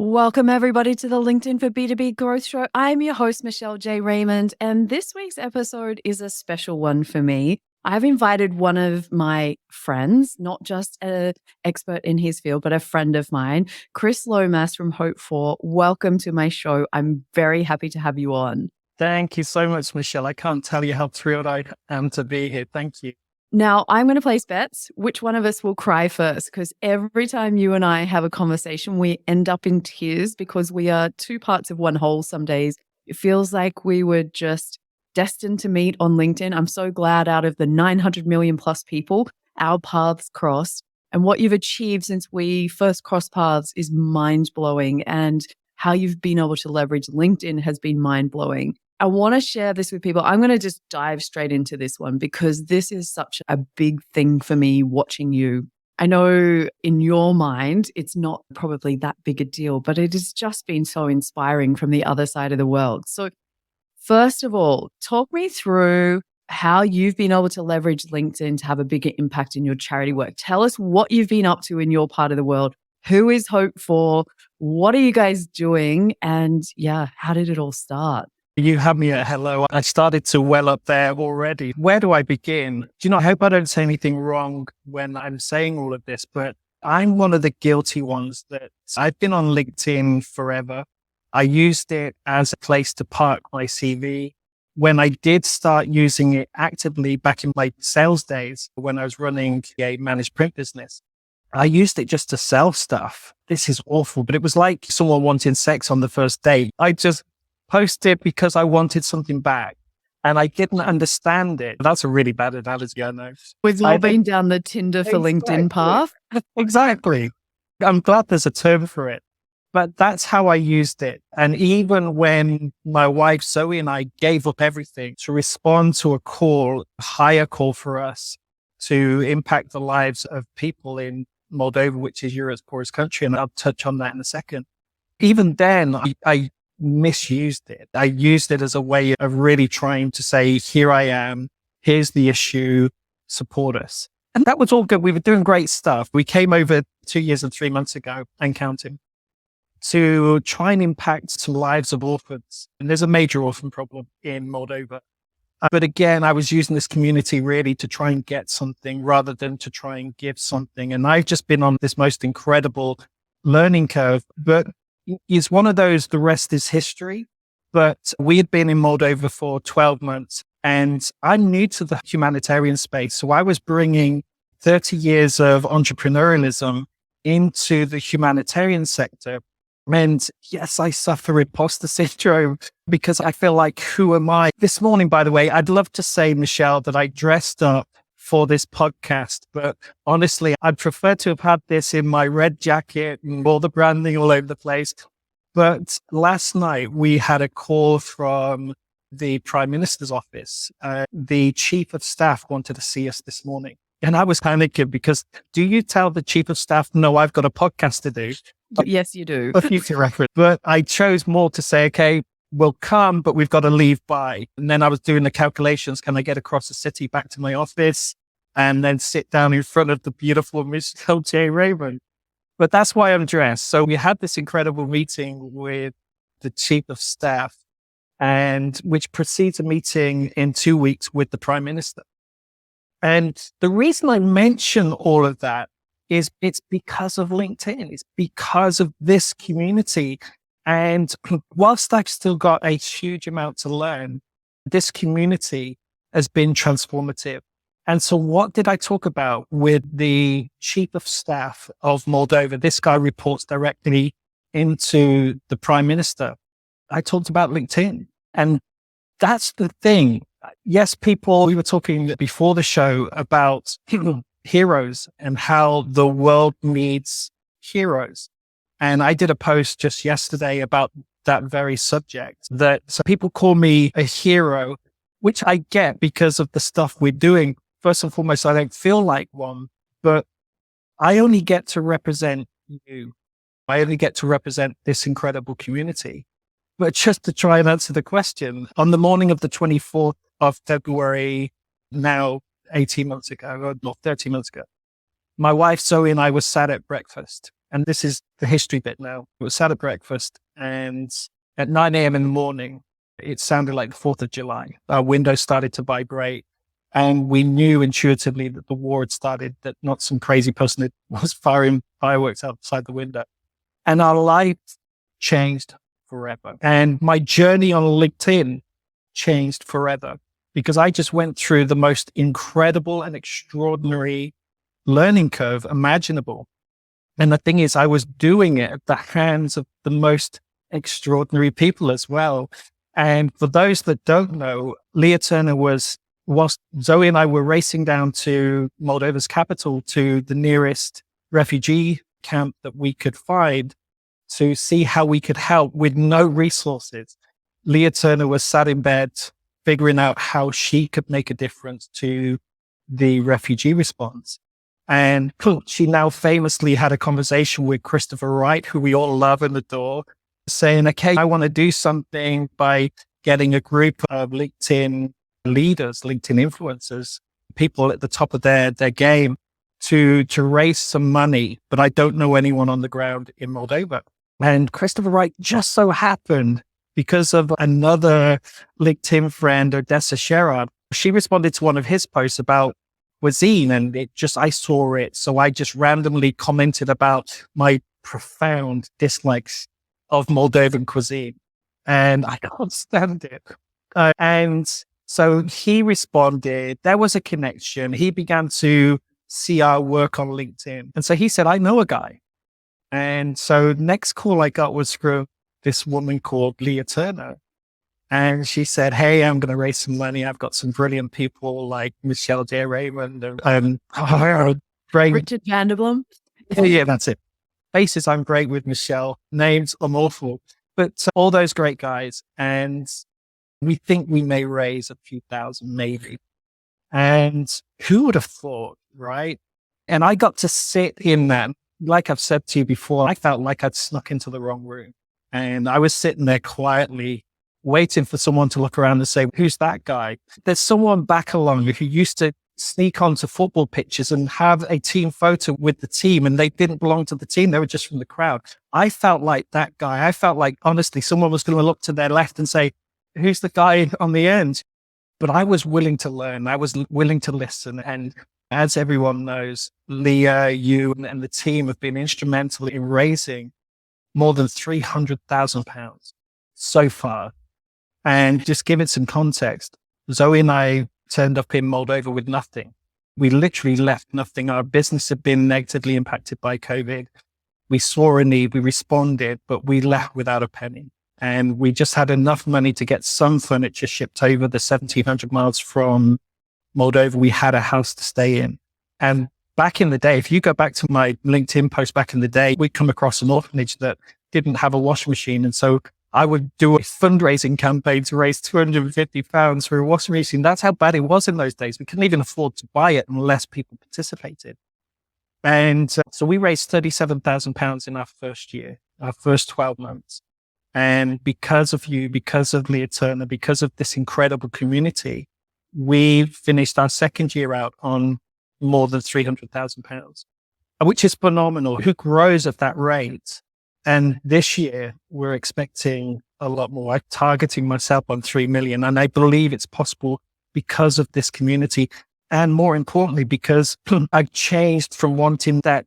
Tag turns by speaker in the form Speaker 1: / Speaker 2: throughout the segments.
Speaker 1: Welcome, everybody, to the LinkedIn for B2B Growth Show. I'm your host, Michelle J. Raymond, and this week's episode is a special one for me. I've invited one of my friends, not just an expert in his field, but a friend of mine, Chris Lomas from Hope4. Welcome to my show. I'm very happy to have you on.
Speaker 2: Thank you so much, Michelle. I can't tell you how thrilled I am to be here. Thank you.
Speaker 1: Now, I'm going to place bets which one of us will cry first, because every time you and I have a conversation, we end up in tears because we are two parts of one whole some days. It feels like we were just destined to meet on LinkedIn. I'm so glad out of the 900 million plus people, our paths crossed. And what you've achieved since we first crossed paths is mind-blowing. And how you've been able to leverage LinkedIn has been mind-blowing. I want to share this with people. I'm going to just dive straight into this one because this is such a big thing for me watching you. I know in your mind, it's not probably that big a deal, but it has just been so inspiring from the other side of the world. So first of all, talk me through how you've been able to leverage LinkedIn to have a bigger impact in your charity work. Tell us what you've been up to in your part of the world. Who is Hope4? What are you guys doing? And yeah, how did it all start?
Speaker 2: You had me at hello. I started to well up there already. Where do I begin? I hope I don't say anything wrong when I'm saying all of this, but I'm one of the guilty ones that I've been on LinkedIn forever. I used it as a place to park my CV. When I did start using it actively back in my sales days, when I was running a managed print business, I used it just to sell stuff. This is awful, but it was like someone wanting sex on the first date. I just posted because I wanted something back and I didn't understand it. That's a really bad analogy, I know.
Speaker 1: We've all been down the Tinder for LinkedIn path.
Speaker 2: Exactly. I'm glad there's a term for it, but that's how I used it. And even when my wife Zoe and I gave up everything to respond to a higher call for us to impact the lives of people in Moldova, which is Europe's poorest country, and I'll touch on that in a second. Even then, I misused it. I used it as a way of really trying to say, here I am, here's the issue, support us. And that was all good. We were doing great stuff. We came over 2 years and 3 months ago and counting to try and impact some lives of orphans. And there's a major orphan problem in Moldova. But again, I was using this community really to try and get something rather than to try and give something. And I've just been on this most incredible learning curve, but it's one of those, the rest is history. But we had been in Moldova for 12 months and I'm new to the humanitarian space. So I was bringing 30 years of entrepreneurialism into the humanitarian sector. And yes, I suffer imposter syndrome because I feel like, who am I? This morning, by the way, I'd love to say, Michelle, that I dressed up for this podcast, but honestly, I'd prefer to have had this in my red jacket and all the branding all over the place. But last night we had a call from the Prime Minister's office. The Chief of Staff wanted to see us this morning. And I was panicking because do you tell the Chief of Staff, no, I've got a podcast to do?
Speaker 1: Yes, you do.
Speaker 2: A future reference. But I chose more to say, okay, we'll come, but we've got to leave by. And then I was doing the calculations. Can I get across the city back to my office and then sit down in front of the beautiful Michelle J. Raymond? But that's why I'm dressed. So we had this incredible meeting with the Chief of Staff, and which precedes a meeting in 2 weeks with the Prime Minister. And the reason I mention all of that is it's because of LinkedIn. It's because of this community. And whilst I've still got a huge amount to learn, this community has been transformative. And so what did I talk about with the Chief of Staff of Moldova? This guy reports directly into the Prime Minister. I talked about LinkedIn. And that's the thing. Yes, we were talking before the show about heroes and how the world needs heroes. And I did a post just yesterday about that very subject, that so people call me a hero, which I get because of the stuff we're doing. First and foremost, I don't feel like one, but I only get to represent you. I only get to represent this incredible community. But just to try and answer the question, on the morning of the 24th of February, now 18 months ago, or not 13 months ago, my wife Zoe and I were sat at breakfast And this is the history bit now. We were sat at breakfast, and at 9 a.m. in the morning, it sounded like the 4th of July. Our window started to vibrate, and we knew intuitively that the war had started, that not some crazy person was firing fireworks outside the window. And our life changed forever. And my journey on LinkedIn changed forever, because I just went through the most incredible and extraordinary learning curve imaginable. And the thing is, I was doing it at the hands of the most extraordinary people as well. And for those that don't know, Leah Turner whilst Zoe and I were racing down to Moldova's capital, to the nearest refugee camp that we could find to see how we could help with no resources, Leah Turner was sat in bed figuring out how she could make a difference to the refugee response. And she now famously had a conversation with Christopher Wright, who we all love and adore, saying, okay, I want to do something by getting a group of LinkedIn leaders, LinkedIn influencers, people at the top of their game to raise some money, but I don't know anyone on the ground in Moldova. And Christopher Wright just so happened, because of another LinkedIn friend, Odessa Sherrod, she responded to one of his posts about cuisine, and I saw it. So I just randomly commented about my profound dislikes of Moldovan cuisine, and I can't stand it. And so he responded, there was a connection. He began to see our work on LinkedIn. And so he said, I know a guy. And so next call I got was from this woman called Leah Turner. And she said, hey, I'm going to raise some money. I've got some brilliant people like Michelle J. Raymond and
Speaker 1: Richard Vanderblom.
Speaker 2: Yeah, that's it. Faces, I'm great with Michelle. Names, I'm awful. But all those great guys. And we think we may raise a few thousand, maybe. And who would have thought, right? And I got to sit in that. Like I've said to you before, I felt like I'd snuck into the wrong room. And I was sitting there quietly waiting for someone to look around and say, who's that guy? There's someone back along who used to sneak onto football pitches and have a team photo with the team, and they didn't belong to the team. They were just from the crowd. I felt like that guy. I felt like, honestly, someone was going to look to their left and say, who's the guy on the end? But I was willing to learn. I was willing to listen. And as everyone knows, Leah, you and the team have been instrumental in raising more than £300,000 so far. And just give it some context, Zoe and I turned up in Moldova with nothing. We literally left nothing. Our business had been negatively impacted by COVID. We saw a need, we responded, but we left without a penny. And we just had enough money to get some furniture shipped over the 1,700 miles from Moldova. We had a house to stay in. And back in the day, if you go back to my LinkedIn post back in the day, we'd come across an orphanage that didn't have a washing machine. And so I would do a fundraising campaign to raise £250 for a washing machine. That's how bad it was in those days. We couldn't even afford to buy it unless people participated. And so we raised £37,000 in our first year, our first 12 months. And because of you, because of Leah Turner, because of this incredible community, we finished our second year out on more than £300,000, which is phenomenal. Who grows at that rate? And this year we're expecting a lot more. I'm targeting myself on 3 million. And I believe it's possible because of this community. And more importantly, because I've changed from wanting that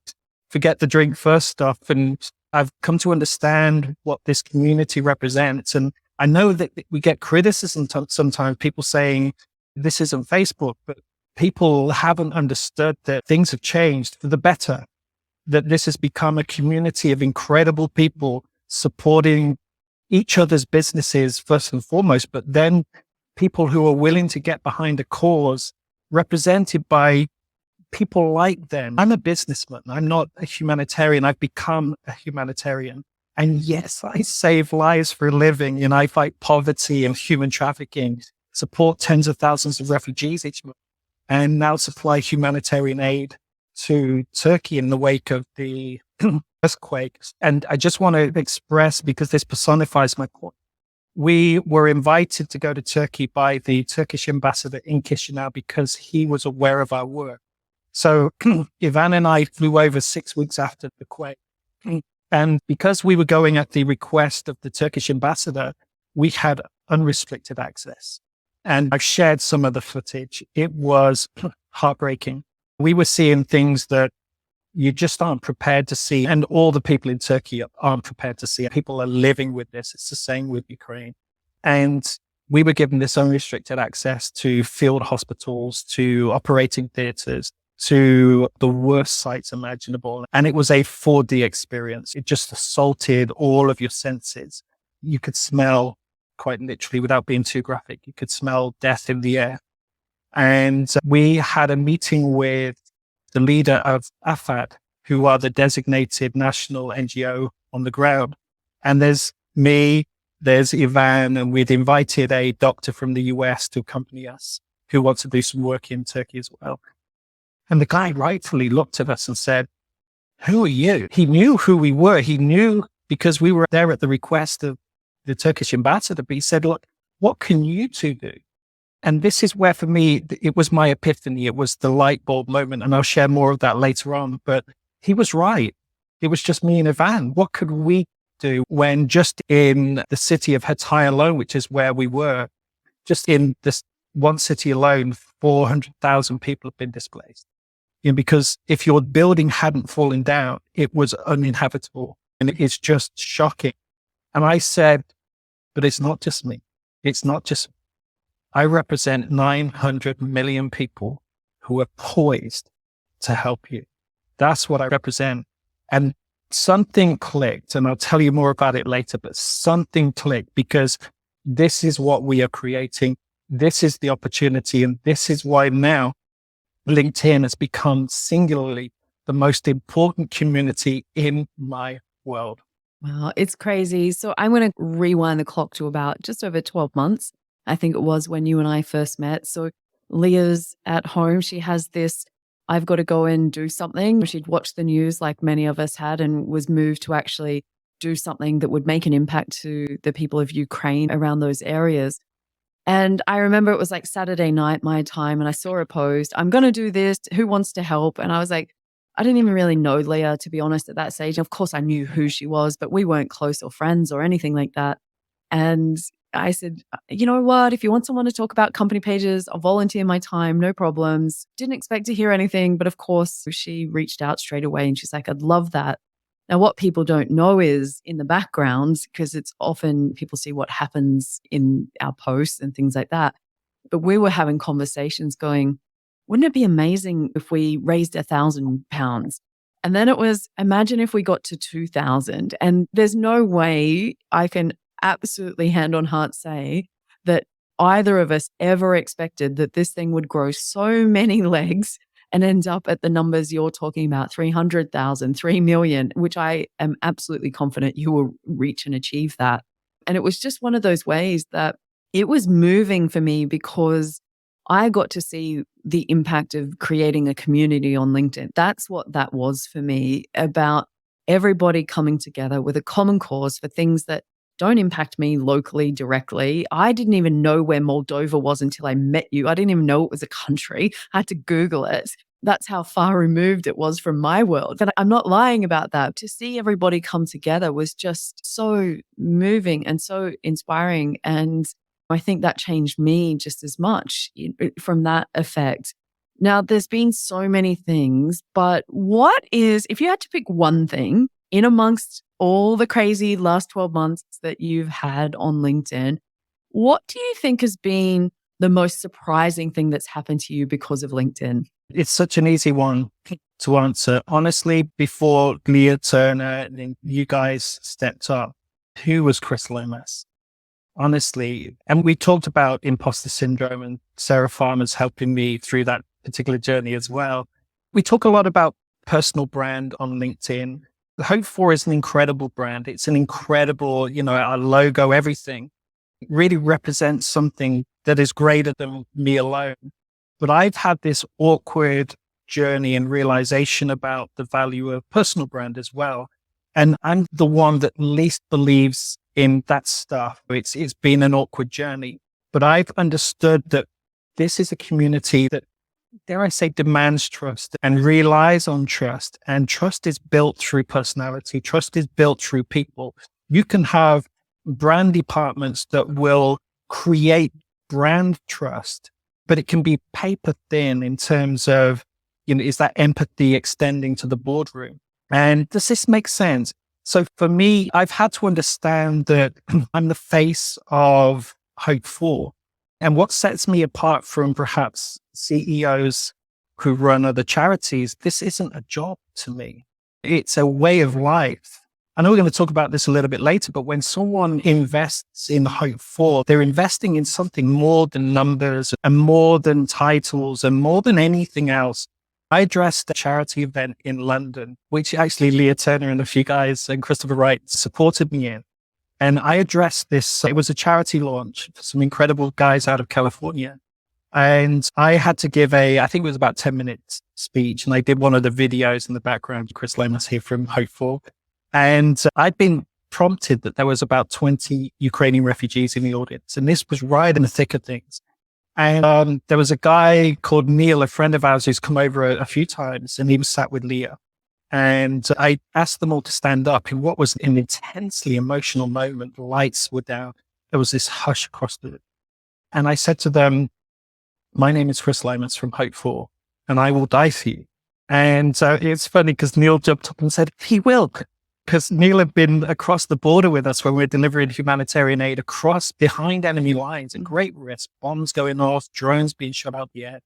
Speaker 2: forget the drink first stuff. And I've come to understand what this community represents. And I know that we get criticism sometimes, people saying this isn't Facebook, but people haven't understood that things have changed for the better, that this has become a community of incredible people supporting each other's businesses first and foremost, but then people who are willing to get behind a cause represented by people like them. I'm a businessman. I'm not a humanitarian. I've become a humanitarian. And yes, I save lives for a living, and I fight poverty and human trafficking, support tens of thousands of refugees each month, and now supply humanitarian aid to Turkey in the wake of the earthquake. And I just want to express, because this personifies my point, we were invited to go to Turkey by the Turkish ambassador in Chisinau because he was aware of our work. So Ivan and I flew over 6 weeks after the quake. And because we were going at the request of the Turkish ambassador, we had unrestricted access. And I've shared some of the footage. It was heartbreaking. We were seeing things that you just aren't prepared to see. And all the people in Turkey aren't prepared to see. People are living with this. It's the same with Ukraine. And we were given this unrestricted access to field hospitals, to operating theaters, to the worst sites imaginable. And it was a 4D experience. It just assaulted all of your senses. You could smell, quite literally, without being too graphic, you could smell death in the air. And we had a meeting with the leader of AFAD, who are the designated national NGO on the ground. And there's me, there's Ivan, and we'd invited a doctor from the US to accompany us who wants to do some work in Turkey as well. And the guy rightfully looked at us and said, "Who are you?" He knew who we were. He knew because we were there at the request of the Turkish ambassador. But he said, "Look, what can you two do?" And this is where, for me, it was my epiphany. It was the light bulb moment. And I'll share more of that later on. But he was right. It was just me and Ivan. What could we do when just in the city of Hatay alone, which is where we were, just in this one city alone, 400,000 people have been displaced. Because if your building hadn't fallen down, it was uninhabitable. And it's just shocking. And I said, but it's not just me. It's not just me. I represent 900 million people who are poised to help you. That's what I represent. And something clicked, and I'll tell you more about it later, but something clicked because this is what we are creating. This is the opportunity. And this is why now LinkedIn has become singularly the most important community in my world.
Speaker 1: Wow, it's crazy. So I'm going to rewind the clock to about just over 12 months. I think it was when you and I first met. So Leah's at home. She has this, I've got to go and do something. She'd watched the news like many of us had and was moved to actually do something that would make an impact to the people of Ukraine around those areas. And I remember it was like Saturday night, my time, and I saw a post, "I'm going to do this. Who wants to help?" And I was like, I didn't even really know Leah, to be honest, at that stage. Of course, I knew who she was, but we weren't close or friends or anything like that. And I said, "You know what? If you want someone to talk about company pages, I'll volunteer my time, no problems." Didn't expect to hear anything, but of course, she reached out straight away and she's like, "I'd love that." Now, what people don't know is in the background, because it's often people see what happens in our posts and things like that. But we were having conversations going, wouldn't it be amazing if we raised £1,000? And then it was, imagine if we got to 2,000. And there's no way I can absolutely hand on heart say that either of us ever expected that this thing would grow so many legs and end up at the numbers you're talking about, 300,000, 3 million, which I am absolutely confident you will reach and achieve that. And it was just one of those ways that it was moving for me because I got to see the impact of creating a community on LinkedIn. That's what that was for me, about everybody coming together with a common cause for things that don't impact me locally directly. I didn't even know where Moldova was until I met you. I didn't even know it was a country. I had to Google it. That's how far removed it was from my world. But I'm not lying about that. To see everybody come together was just so moving and so inspiring. And I think that changed me just as much from that effect. Now, there's been so many things, but what is, if you had to pick one thing in amongst all the crazy last 12 months that you've had on LinkedIn, what do you think has been the most surprising thing that's happened to you because of LinkedIn?
Speaker 2: It's such an easy one to answer. Honestly, before Leah Turner and you guys stepped up, who was Chris Lomas? Honestly. And we talked about imposter syndrome, and Sarah Farmer's helping me through that particular journey as well. We talk a lot about personal brand on LinkedIn. Hope4 is an incredible brand. It's an incredible, our logo, everything. It really represents something that is greater than me alone. But I've had this awkward journey and realization about the value of personal brand as well. And I'm the one that least believes in that stuff. It's been an awkward journey, but I've understood that this is a community that dare I say, demands trust and relies on trust. And trust is built through personality. Trust is built through people. You can have brand departments that will create brand trust, but it can be paper thin in terms of, is that empathy extending to the boardroom? And does this make sense? So for me, I've had to understand that I'm the face of Hope4. And what sets me apart from perhaps CEOs who run other charities, this isn't a job to me. It's a way of life. I know we're going to talk about this a little bit later, but when someone invests in Hope4, they're investing in something more than numbers and more than titles and more than anything else. I addressed a charity event in London, which actually Leah Turner and a few guys and Christopher Wright supported me in. And I addressed this. It was a charity launch for some incredible guys out of California. And I had to give I think it was about 10 minutes speech. And I did one of the videos in the background, Chris Lomas here from Hope4. And I'd been prompted that there was about 20 Ukrainian refugees in the audience. And this was right in the thick of things. And there was a guy called Neil, a friend of ours who's come over a few times, and he was sat with Leah. And I asked them all to stand up in what was an intensely emotional moment. The lights were down. There was this hush across the room. And I said to them, my name is Chris Lomas from Hope4, and I will die for you. And it's funny because Neil jumped up and said, he will. Because Neil had been across the border with us when we were delivering humanitarian aid across behind enemy lines at great risk, bombs going off, drones being shot out the air.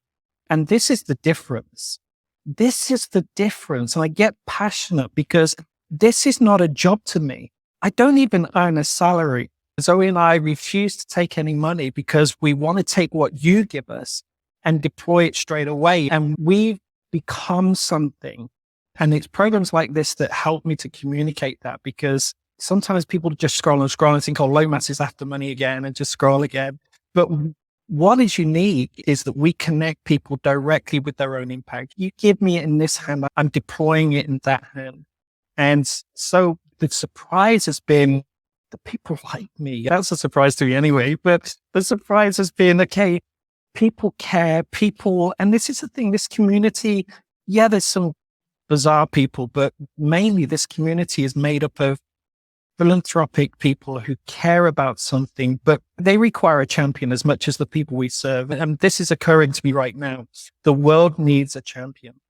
Speaker 2: And this is the difference. This is the difference. And I get passionate because this is not a job to me. I don't even earn a salary. Zoe and I refuse to take any money because we want to take what you give us and deploy it straight away. And we've become something. And it's programs like this that help me to communicate that, because sometimes people just scroll and think, oh, Lomas is after money again, and just scroll again. But what is unique is that we connect people directly with their own impact. You give me it in this hand, I'm deploying it in that hand. And so the surprise has been that people like me. That's a surprise to me anyway, but the surprise has been, okay, people care, and this is the thing, this community, yeah, there's some bizarre people, but mainly this community is made up of philanthropic people who care about something, but they require a champion as much as the people we serve. And this is occurring to me right now. The world needs a champion.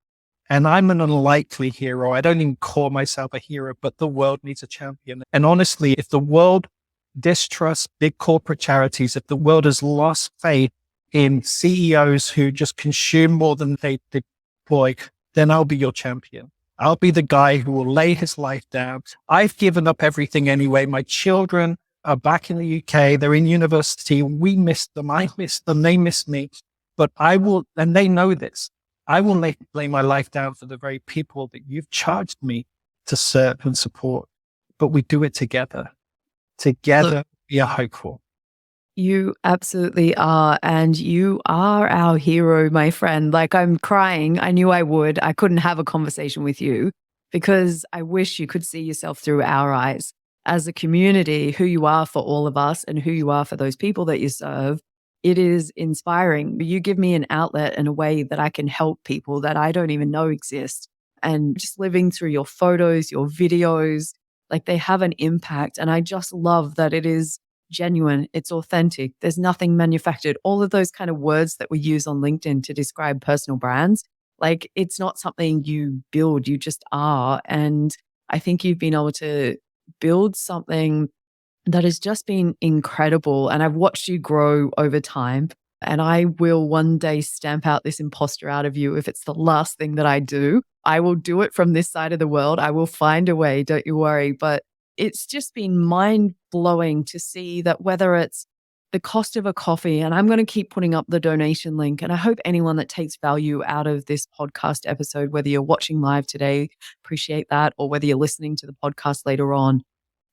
Speaker 2: And I'm an unlikely hero. I don't even call myself a hero, but the world needs a champion. And honestly, if the world distrusts big corporate charities, if the world has lost faith in CEOs who just consume more than they deploy, then I'll be your champion. I'll be the guy who will lay his life down. I've given up everything anyway. My children are back in the UK. They're in university. We miss them. I miss them. They miss me. But I will, and they know this, I will lay my life down for the very people that you've charged me to serve and support. But we do it together. Together, we are hopeful.
Speaker 1: You absolutely are. And you are our hero, my friend. Like, I'm crying. I knew I would. I couldn't have a conversation with you because I wish you could see yourself through our eyes as a community, who you are for all of us and who you are for those people that you serve. It is inspiring. You give me an outlet and a way that I can help people that I don't even know exist. And just living through your photos, your videos, like, they have an impact. And I just love that it is genuine, it's authentic, there's nothing manufactured. All of those kind of words that we use on LinkedIn to describe personal brands, like, it's not something you build, you just are. And I think you've been able to build something that has just been incredible. And I've watched you grow over time. And I will one day stamp out this imposter out of you if it's the last thing that I do. I will do it from this side of the world. I will find a way, don't you worry. But it's just been mind blowing to see that, whether it's the cost of a coffee, and I'm going to keep putting up the donation link. And I hope anyone that takes value out of this podcast episode, whether you're watching live today, appreciate that, or whether you're listening to the podcast later on,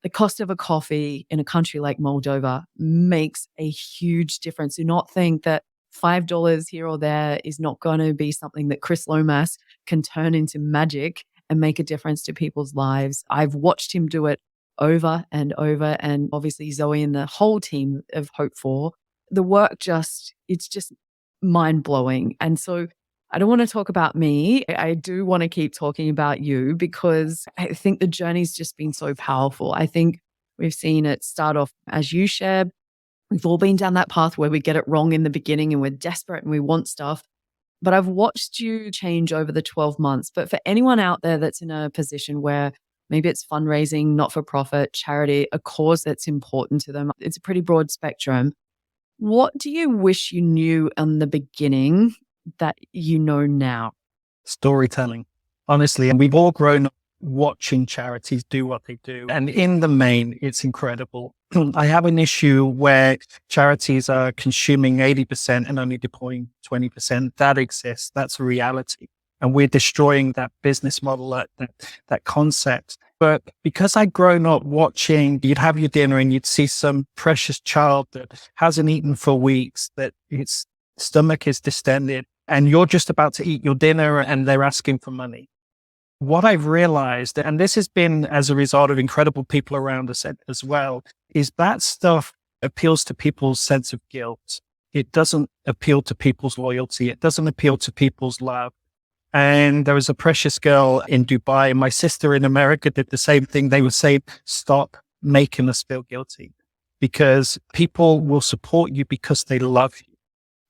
Speaker 1: the cost of a coffee in a country like Moldova makes a huge difference. Do not think that $5 here or there is not going to be something that Chris Lomas can turn into magic and make a difference to people's lives. I've watched him do it over and over. And obviously Zoe and the whole team of Hope4, the work it's just mind blowing. And so I don't want to talk about me. I do want to keep talking about you because I think the journey's just been so powerful. I think we've seen it start off as you shared. We've all been down that path where we get it wrong in the beginning and we're desperate and we want stuff. But I've watched you change over the 12 months. But for anyone out there that's in a position where maybe it's fundraising, not for profit, charity, a cause that's important to them, it's a pretty broad spectrum. What do you wish you knew in the beginning that you know now?
Speaker 2: Storytelling. Honestly, and we've all grown up watching charities do what they do. And in the main, it's incredible. I have an issue where charities are consuming 80% and only deploying 20%. That exists. That's a reality. And we're destroying that business model, that concept. But because I'd grown up watching, you'd have your dinner and you'd see some precious child that hasn't eaten for weeks, that its stomach is distended, and you're just about to eat your dinner and they're asking for money. What I've realized, and this has been as a result of incredible people around us as well, is that stuff appeals to people's sense of guilt. It doesn't appeal to people's loyalty. It doesn't appeal to people's love. And there was a precious girl in Dubai, and my sister in America did the same thing. They would say, stop making us feel guilty, because people will support you because they love you.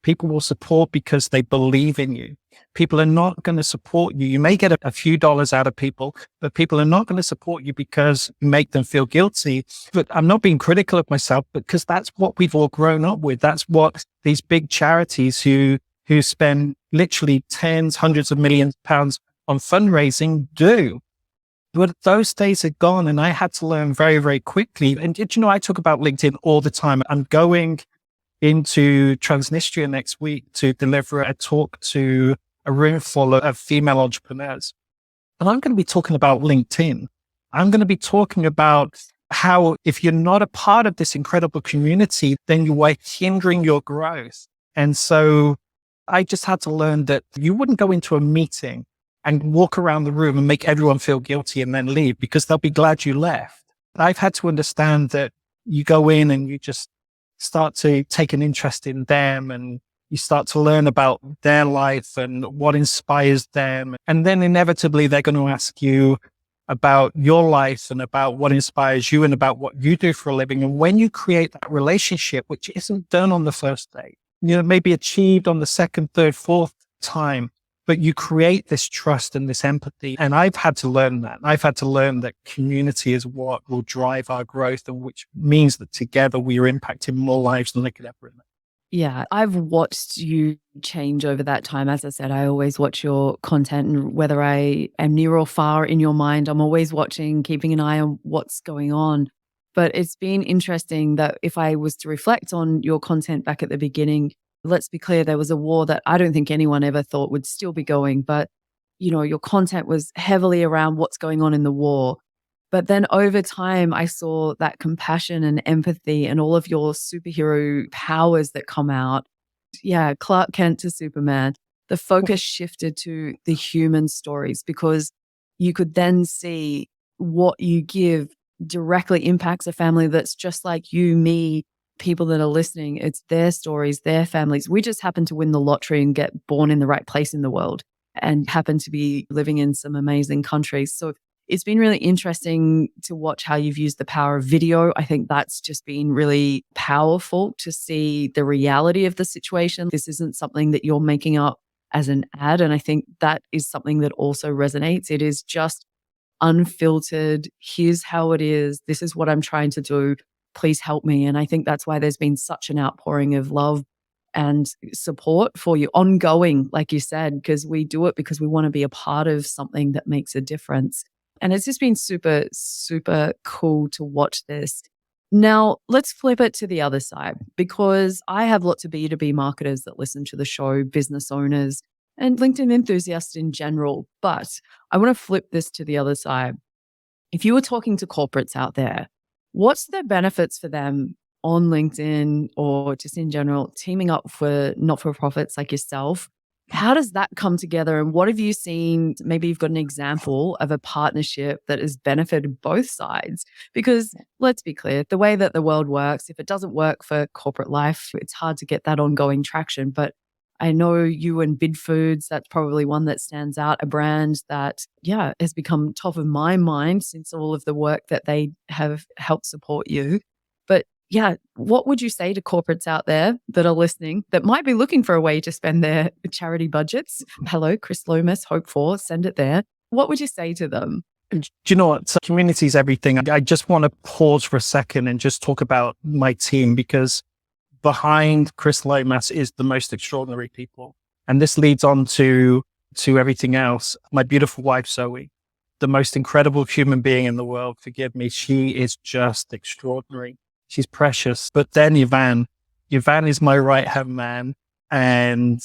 Speaker 2: People will support because they believe in you. People are not going to support you. You may get a few dollars out of people, but people are not going to support you because you make them feel guilty. But I'm not being critical of myself, because that's what we've all grown up with. That's what these big charities who spend literally tens, hundreds of millions of pounds on fundraising do. But those days are gone, and I had to learn very, very quickly. And did you know, I talk about LinkedIn all the time. I'm going into Transnistria next week to deliver a talk to a room full of female entrepreneurs. And I'm going to be talking about LinkedIn. I'm going to be talking about how if you're not a part of this incredible community, then you are hindering your growth. And so I just had to learn that you wouldn't go into a meeting and walk around the room and make everyone feel guilty and then leave, because they'll be glad you left. I've had to understand that you go in and you just start to take an interest in them, and you start to learn about their life and what inspires them. And then inevitably they're going to ask you about your life and about what inspires you and about what you do for a living. And when you create that relationship, which isn't done on the first day, maybe achieved on the second, third, fourth time, but you create this trust and this empathy. And I've had to learn that. I've had to learn that community is what will drive our growth, and which means that together we are impacting more lives than they could ever imagine.
Speaker 1: Yeah, I've watched you change over that time. As I said, I always watch your content, and whether I am near or far in your mind, I'm always watching, keeping an eye on what's going on. But it's been interesting that if I was to reflect on your content back at the beginning, let's be clear, there was a war that I don't think anyone ever thought would still be going. But, your content was heavily around what's going on in the war. But then over time, I saw that compassion and empathy and all of your superhero powers that come out. Yeah, Clark Kent to Superman. The focus shifted to the human stories, because you could then see what you give directly impacts a family that's just like you, me, people that are listening. It's their stories, their families. We just happen to win the lottery and get born in the right place in the world and happen to be living in some amazing countries. So it's been really interesting to watch how you've used the power of video. I think that's just been really powerful to see the reality of the situation. This isn't something that you're making up as an ad. And I think that is something that also resonates. It is just unfiltered. Here's how it is. This is what I'm trying to do. Please help me. And I think that's why there's been such an outpouring of love and support for you ongoing, like you said, because we do it because we want to be a part of something that makes a difference. And it's just been super, super cool to watch this. Now, let's flip it to the other side, because I have lots of B2B marketers that listen to the show, business owners, and LinkedIn enthusiasts in general. But I want to flip this to the other side. If you were talking to corporates out there, what's the benefits for them on LinkedIn or just in general, teaming up for not-for-profits like yourself? How does that come together? And what have you seen? Maybe you've got an example of a partnership that has benefited both sides. Because let's be clear, the way that the world works, if it doesn't work for corporate life, it's hard to get that ongoing traction. But I know you and Bid Foods, that's probably one that stands out, a brand that, has become top of my mind since all of the work that they have helped support you. But what would you say to corporates out there that are listening that might be looking for a way to spend their charity budgets? Hello, Chris Lomas, Hope4, send it there. What would you say to them?
Speaker 2: Do you know what? Community is everything. I just want to pause for a second and just talk about my team, because behind Chris Lomas is the most extraordinary people. And this leads on to everything else. My beautiful wife, Zoe, the most incredible human being in the world. Forgive me. She is just extraordinary. She's precious. But then Ivan is my right-hand man. And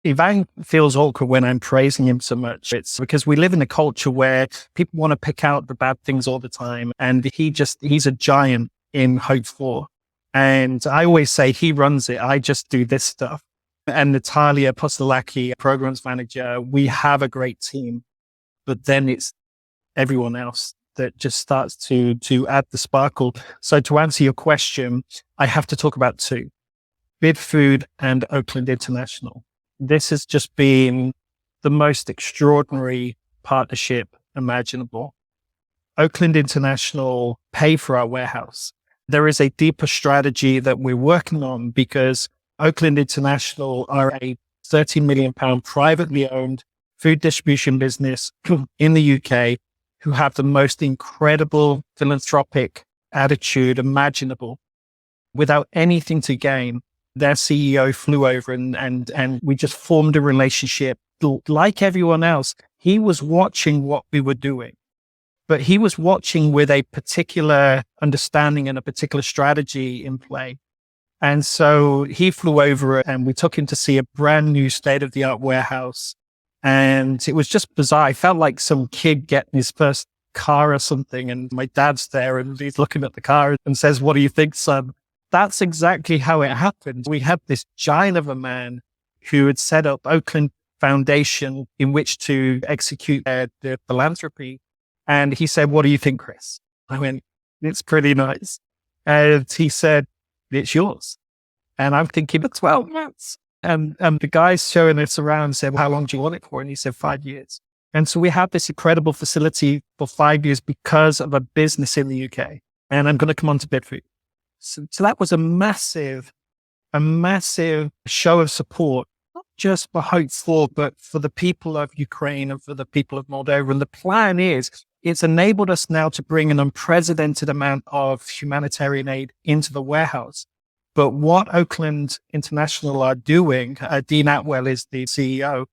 Speaker 2: Ivan feels awkward when I'm praising him so much. It's because we live in a culture where people want to pick out the bad things all the time. And he's a giant in Hope4. And I always say he runs it. I just do this stuff. And Natalia Postolaki, programs manager, we have a great team, but then it's everyone else that just starts to add the sparkle. So to answer your question, I have to talk about two: Bid Food and Oakland International. This has just been the most extraordinary partnership imaginable. Oakland International pay for our warehouse. There is a deeper strategy that we're working on, because Oakland International are a £13 million privately owned food distribution business in the UK who have the most incredible philanthropic attitude imaginable without anything to gain. Their CEO flew over and we just formed a relationship. Like everyone else, he was watching what we were doing, but he was watching with a particular understanding and a particular strategy in play. And so he flew over and we took him to see a brand new state-of-the-art warehouse. And it was just bizarre. I felt like some kid getting his first car or something. And my dad's there and he's looking at the car and says, "What do you think, son?" That's exactly how it happened. We had this giant of a man who had set up Oakland Foundation in which to execute their philanthropy. And he said, "What do you think, Chris?" I went, "It's pretty nice." And he said, "It's yours." And I'm thinking, 12 months. And the guys showing us around said, "How long do you want it for?" And he said, 5 years. And so we have this incredible facility for 5 years because of a business in the UK. And I'm going to come on to Bid Food. So that was a massive show of support, not just for Hope4, but for the people of Ukraine and for the people of Moldova. And the plan is, it's enabled us now to bring an unprecedented amount of humanitarian aid into the warehouse. But what Oakland International are doing, Dean Atwell is the CEO,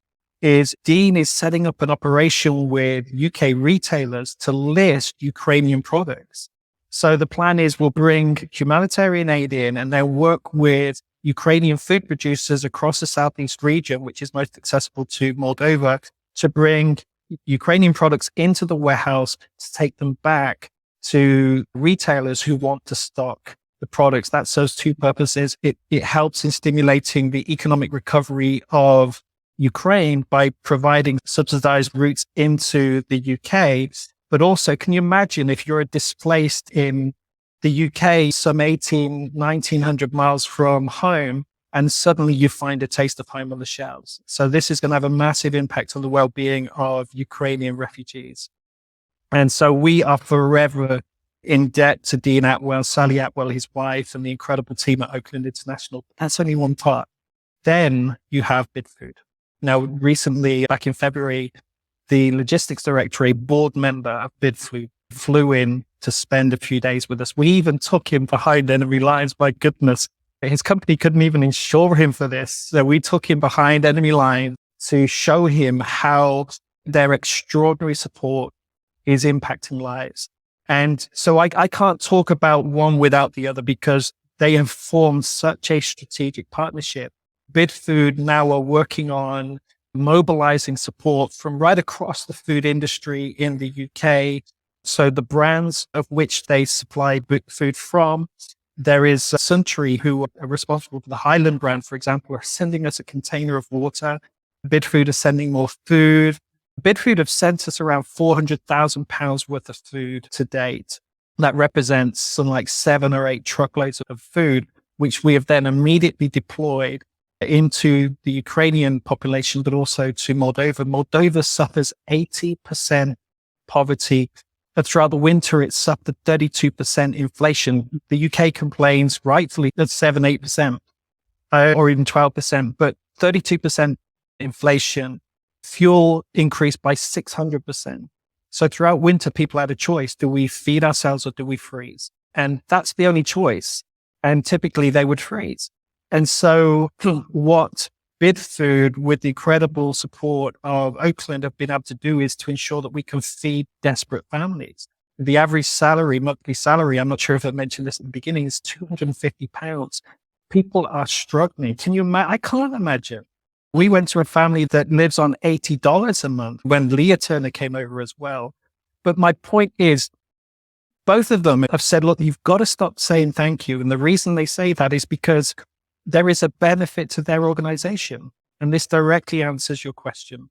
Speaker 2: is Dean is setting up an operation with UK retailers to list Ukrainian products. So the plan is we'll bring humanitarian aid in and then work with Ukrainian food producers across the Southeast region, which is most accessible to Moldova, to bring Ukrainian products into the warehouse to take them back to retailers who want to stock the products. That serves two purposes. It helps in stimulating the economic recovery of Ukraine by providing subsidized routes into the UK. But also, can you imagine if you're displaced in the UK, some 1900 miles from home, and suddenly you find a taste of home on the shelves. So this is going to have a massive impact on the well-being of Ukrainian refugees. And so we are forever in debt to Dean Atwell, Sally Atwell, his wife, and the incredible team at Oakland International. That's only one part. Then you have Bid Food. Now, recently, back in February, the logistics director, a board member of Bid Food, flew in to spend a few days with us. We even took him behind enemy lines. My goodness. His company couldn't even insure him for this. So we took him behind enemy lines to show him how their extraordinary support is impacting lives. And so I can't talk about one without the other because they have formed such a strategic partnership. Bid Food now are working on mobilizing support from right across the food industry in the UK. So the brands of which they supply Bid Food from, there is Suntory, who are responsible for the Highland brand, for example, are sending us a container of water. Bid Food are sending more food. Bid Food have sent us around £400,000 worth of food to date. That represents something like 7 or 8 truckloads of food, which we have then immediately deployed into the Ukrainian population, but also to Moldova. Moldova suffers 80% poverty. And throughout the winter, it suffered 32% inflation. The UK complains rightfully at 7-8%, or even 12%, but 32% inflation. Fuel increased by 600%. So throughout winter, people had a choice. Do we feed ourselves or do we freeze? And that's the only choice. And typically they would freeze. And so what BidFood, with the incredible support of Oakland, have been able to do is to ensure that we can feed desperate families. The average salary, monthly salary, I'm not sure if I mentioned this at the beginning, is £250. People are struggling. Can you imagine? I can't imagine. We went to a family that lives on $80 a month when Leah Turner came over as well. But my point is, both of them have said, look, you've got to stop saying thank you. And the reason they say that is because there is a benefit to their organization. And this directly answers your question.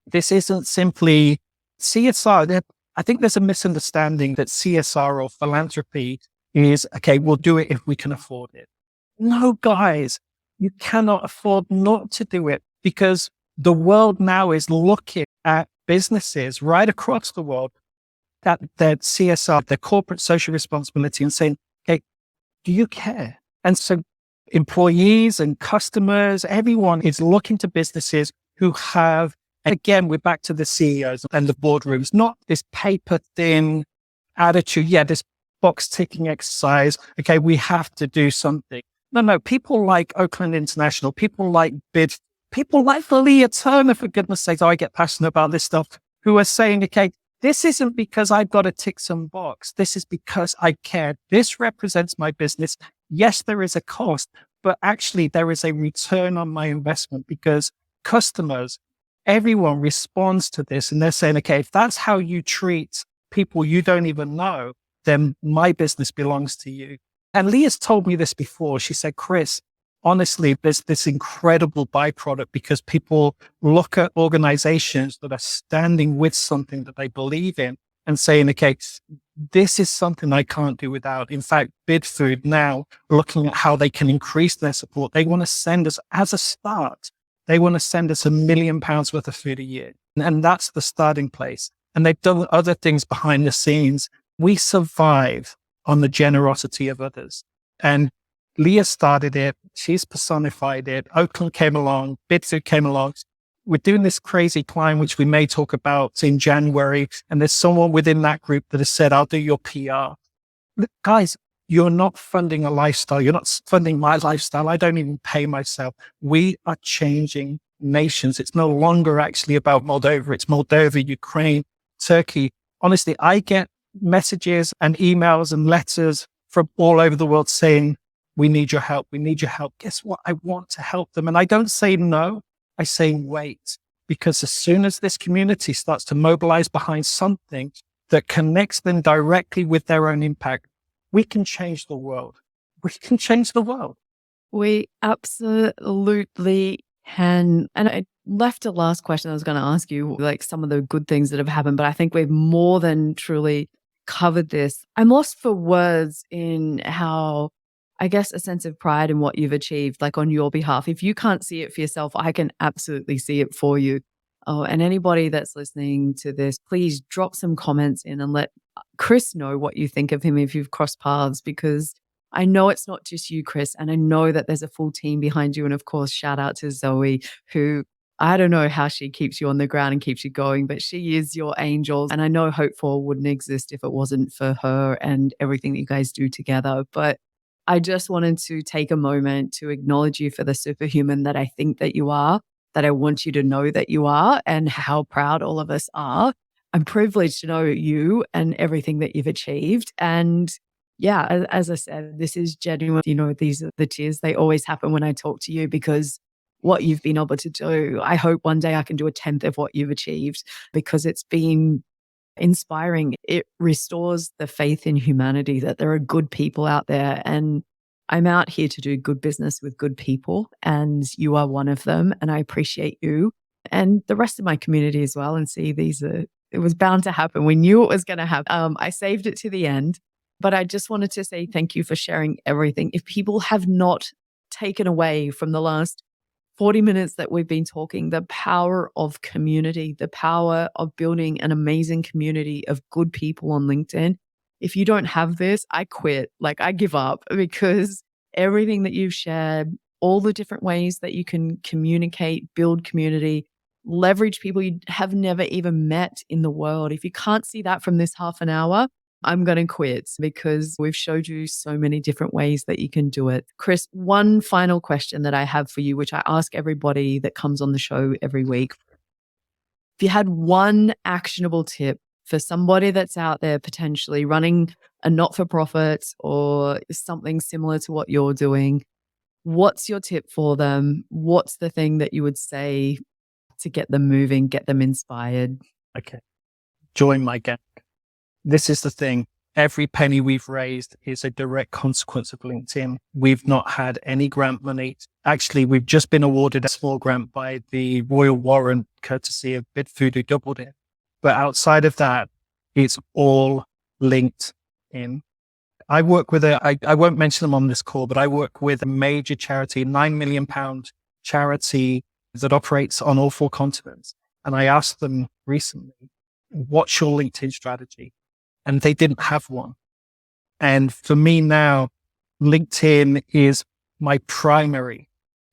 Speaker 2: This isn't simply CSR. I think there's a misunderstanding that CSR or philanthropy is, okay, we'll do it if we can afford it. No, guys, you cannot afford not to do it, because the world now is looking at businesses right across the world at their CSR, their corporate social responsibility, and saying, okay, do you care? And so employees and customers, everyone is looking to businesses who have, and again, we're back to the CEOs and the boardrooms, not this paper thin attitude. Yeah, this box ticking exercise. Okay, we have to do something. No, people like Oakland International, people like Bid, people like Leah Turner, for goodness sakes, I get passionate about this stuff, who are saying, okay, this isn't because I've got to tick some box. This is because I care. This represents my business. Yes, there is a cost, but actually there is a return on my investment, because customers, everyone responds to this, and they're saying, okay, if that's how you treat people you don't even know, then my business belongs to you. And Leah's told me this before. She said, Chris, honestly, there's this incredible byproduct, because people look at organizations that are standing with something that they believe in and saying, okay, this is something I can't do without. In fact, BidFood now, looking at how they can increase their support, they want to send us, as a start, they want to send us £1 million worth of food a year. And that's the starting place. And they've done other things behind the scenes. We survive on the generosity of others. And Leah started it. She's personified it. Oakland came along. BidFood came along. We're doing this crazy climb, which we may talk about in January. And there's someone within that group that has said, I'll do your PR. Look, guys, you're not funding a lifestyle. You're not funding my lifestyle. I don't even pay myself. We are changing nations. It's no longer actually about Moldova. It's Moldova, Ukraine, Turkey. Honestly, I get messages and emails and letters from all over the world saying, we need your help. We need your help. Guess what? I want to help them. And I don't say no. I say wait, because as soon as this community starts to mobilize behind something that connects them directly with their own impact, we can change the world. We can change the world.
Speaker 1: We absolutely can. And I left a last question I was going to ask you, like some of the good things that have happened, but I think we've more than truly covered this. I'm lost for words in how, I guess, a sense of pride in what you've achieved, like on your behalf. If you can't see it for yourself, I can absolutely see it for you. Oh, and anybody that's listening to this, please drop some comments in and let Chris know what you think of him if you've crossed paths, because I know it's not just you, Chris, and I know that there's a full team behind you. And of course, shout out to Zoe, who I don't know how she keeps you on the ground and keeps you going, but she is your angel. And I know Hope4 wouldn't exist if it wasn't for her and everything that you guys do together. But I just wanted to take a moment to acknowledge you for the superhuman that I think that you are, that I want you to know that you are, and how proud all of us are. I'm privileged to know you and everything that you've achieved. And yeah, as I said, this is genuine. You know, these are the tears. They always happen when I talk to you, because what you've been able to do, I hope one day I can do a 10th of what you've achieved, because it's been inspiring. It restores the faith in humanity that there are good people out there. And I'm out here to do good business with good people, and you are one of them. And I appreciate you and the rest of my community as well. And see, it was bound to happen. We knew it was going to happen. I saved it to the end, but I just wanted to say thank you for sharing everything. If people have not taken away from the last 40 minutes that we've been talking, the power of community, the power of building an amazing community of good people on LinkedIn. If you don't have this, I quit. Like, I give up, because everything that you've shared, all the different ways that you can communicate, build community, leverage people you have never even met in the world. If you can't see that from this half an hour, I'm going to quit, because we've showed you so many different ways that you can do it. Chris, one final question that I have for you, which I ask everybody that comes on the show every week. If you had one actionable tip for somebody that's out there potentially running a not-for-profit or something similar to what you're doing, what's your tip for them? What's the thing that you would say to get them moving, get them inspired?
Speaker 2: Okay. Join my gang. This is the thing. Every penny we've raised is a direct consequence of LinkedIn. We've not had any grant money. Actually, we've just been awarded a small grant by the Royal Warrant, courtesy of Bidfood, who doubled it. But outside of that, it's all LinkedIn. I work with I won't mention them on this call, but I work with a major charity, £9 million charity that operates on all 4 continents. And I asked them recently, what's your LinkedIn strategy? And they didn't have one. And for me now, LinkedIn is my primary.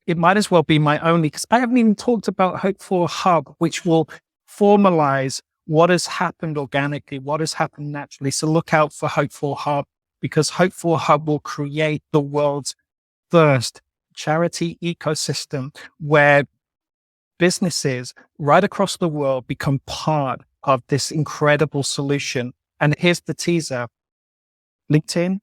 Speaker 2: It might as well be my only, because I haven't even talked about Hope4 Hub, which will formalize what has happened organically, what has happened naturally. So look out for Hope4 Hub, because Hope4 Hub will create the world's first charity ecosystem where businesses right across the world become part of this incredible solution. And here's the teaser. LinkedIn,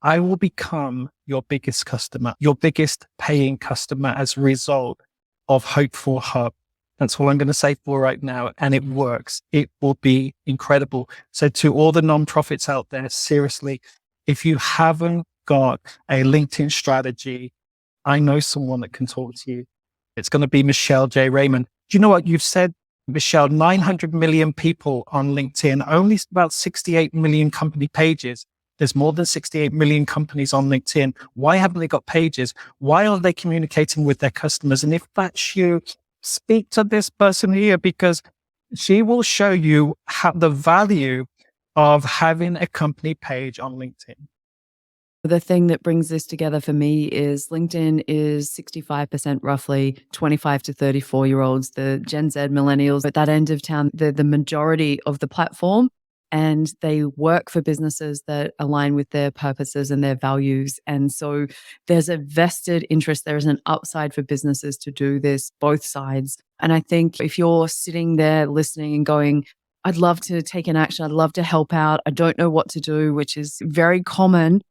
Speaker 2: I will become your biggest customer, your biggest paying customer as a result of Hope4 Hub. That's all I'm going to say for right now. And it works. It will be incredible. So to all the nonprofits out there, seriously, if you haven't got a LinkedIn strategy, I know someone that can talk to you. It's going to be Michelle J. Raymond. Do you know what you've said, Michelle? 900 million people on LinkedIn, only about 68 million company pages. There's more than 68 million companies on LinkedIn. Why haven't they got pages? Why are they communicating with their customers? And if that's you, speak to this person here, because she will show you the value of having a company page on LinkedIn.
Speaker 1: The thing that brings this together for me is LinkedIn is 65% roughly 25 to 34-year-olds, the Gen Z millennials at that end of town. They're the majority of the platform, and they work for businesses that align with their purposes and their values. And so there's a vested interest. There is an upside for businesses to do this, both sides. And I think if you're sitting there listening and going, I'd love to take an action, I'd love to help out, I don't know what to do, which is very common,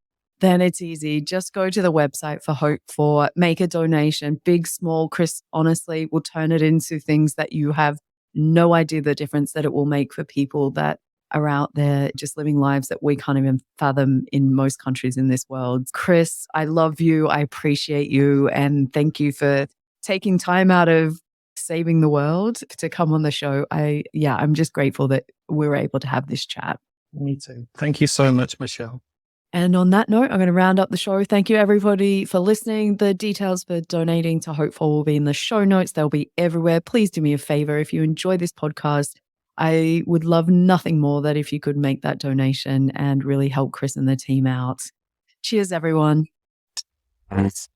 Speaker 1: then it's easy. Just go to the website for Hope4, make a donation, big, small. Chris, honestly, will turn it into things that you have no idea the difference that it will make for people that are out there just living lives that we can't even fathom in most countries in this world. Chris, I love you. I appreciate you. And thank you for taking time out of saving the world to come on the show. I'm just grateful that we were able to have this chat.
Speaker 2: Me too. Thank you so much, Michelle.
Speaker 1: And on that note, I'm going to round up the show. Thank you, everybody, for listening. The details for donating to Hope4 will be in the show notes. They'll be everywhere. Please do me a favor. If you enjoy this podcast, I would love nothing more that if you could make that donation and really help Chris and the team out. Cheers, everyone.
Speaker 2: Thanks.